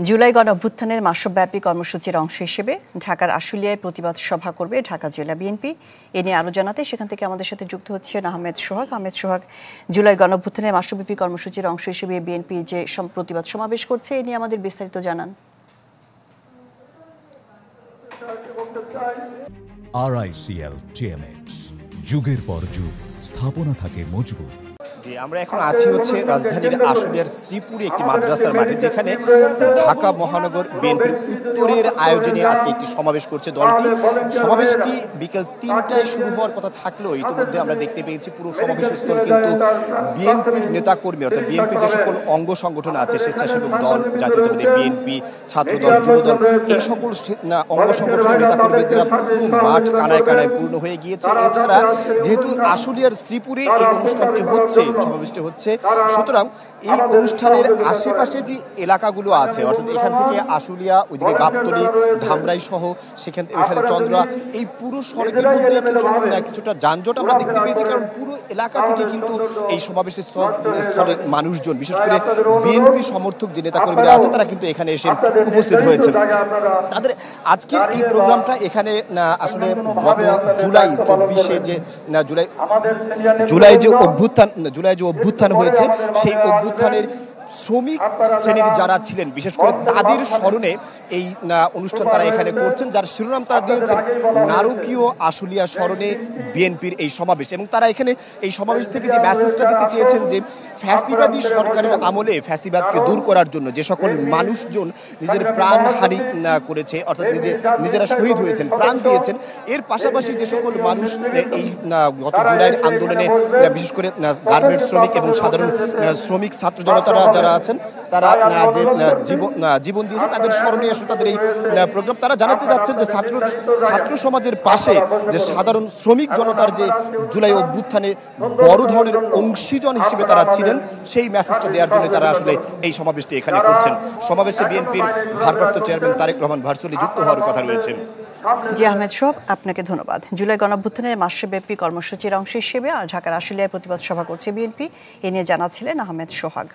জুলাই গণঅভ্যুত্থানের মাসব্যাপী কর্মসূচির অংশ হিসেবে ঢাকার আশুলিয়ায় প্রতিবাদ সভা করবে ঢাকা জেলা বিএনপি। এ নিয়ে আরো জানাতে সেখান থেকে আমাদের সাথে যুক্ত হচ্ছেন আহমেদ সোহাগ। জুলাই গণঅভ্যুত্থানের মাসব্যাপী কর্মসূচির অংশ হিসেবে বিএনপি যে প্রতিবাদ সমাবেশ করছে এ নিয়ে আমাদের বিস্তারিত জানান। RICL TMX যুগের পর যুগ স্থাপনা থাকে মজবুত। জি, আমরা এখন আছি রাজধানীর আশুলিয়ার শ্রীপুরে একটি মাদ্রাসার মাঠে, যেখানে ঢাকা মহানগর বিএনপির উত্তরের আয়োজনে আজকে একটি সমাবেশ করছে দলটি। সমাবেশটি বিকেল ৩টায় শুরু হওয়ার কথা থাকলেও ইতিমধ্যে আমরা দেখতে পেয়েছি পুরো সমাবেশ স্থল কিন্তু বিএনপির নেতাকর্মী, অর্থাৎ বিএনপির যে সকল অঙ্গ সংগঠন আছে, স্বেচ্ছাসেবক দল, জাতীয়তাবাদী বিএনপি, ছাত্রদল, যুবদল, এই সকল অঙ্গ সংগঠনের নেতাকর্মীরা পুরো মাঠ কানায় কানায় পূর্ণ হয়ে গিয়েছে। এছাড়া যেহেতু আশুলিয়ার শ্রীপুরে এই অনুষ্ঠানটি হচ্ছে, সমাবেশটি হচ্ছে, সুতরাং এই অনুষ্ঠানের আশেপাশে যে এলাকাগুলো আছে, অর্থাৎ এখান থেকে আশুলিয়া, ওইদিকে গাবতলী, ধামরাই সহ এখানে চন্দ্রা, এই পুরো সড়কের মধ্যে কিছুটা যানজট আমরা দেখতে পেয়েছি, কারণ পুরো এলাকা থেকে কিন্তু এই সমাবেশের স্থলে মানুষজন, বিশেষ করে বিএনপি সমর্থক যে নেতাকর্মীরা আছে, তারা কিন্তু এখানে এসে উপস্থিত হয়েছেন। তাদের আজকের এই প্রোগ্রামটা এখানে আসলে গত জুলাই 24-এ জুলাই যে অভ্যুত্থান হয়েছে, সেই অভ্যুত্থানের শ্রমিক শ্রেণীর যারা ছিলেন, বিশেষ করে তাদের স্মরণে এই অনুষ্ঠান তারা এখানে করছেন, যার শিরোনাম তারা দিয়েছেন নারকীয় আশুলিয়া স্মরণে বিএনপির এই সমাবেশ। এবং তারা এখানে এই সমাবেশ থেকে যে মেসেজটা দিতে চেয়েছেন যে ফ্যাসিবাদী সরকারের আমলে ফ্যাসিবাদকে দূর করার জন্য যে সকল মানুষজন নিজের প্রাণহানি করেছে, অর্থাৎ নিজেরা শহীদ হয়েছেন, প্রাণ দিয়েছেন, এর পাশাপাশি যে সকল মানুষ এই গত জুলাইয়ের আন্দোলনে, বিশেষ করে গার্মেন্টস শ্রমিক এবং সাধারণ শ্রমিক ছাত্র জনতারা যারা আছেন, তারা যে জীবন দিয়েছে, তাদের স্মরণে আসলে তাদের এই প্রোগ্রাম। তারা জানাতে যাচ্ছেন যে ছাত্র সমাজের পাশে যে সাধারণ শ্রমিক জনতার যে জুলাই অভ্যুত্থানে বড় ধরনের অংশীজন হিসেবে তারা ছিলেন, সেই মেসেজটা দেওয়ার জন্য তারা আসলে এই সমাবেশটি এখানে করছেন। সমাবেশে বিএনপির ভারপ্রাপ্ত চেয়ারম্যান তারেক রহমান ভার্চুয়ালি যুক্ত হওয়ার কথা রয়েছে। জি, আহমেদ সোহাগ, আপনাকে ধন্যবাদ। জুলাই গণঅভ্যুত্থানের মাসব্যাপী কর্মসূচির অংশ হিসেবে ঢাকার আশুলিয়ায় প্রতিবাদ সভা করছে বিএনপি, এ নিয়ে জানাচ্ছিলেন আহমেদ সোহাগ।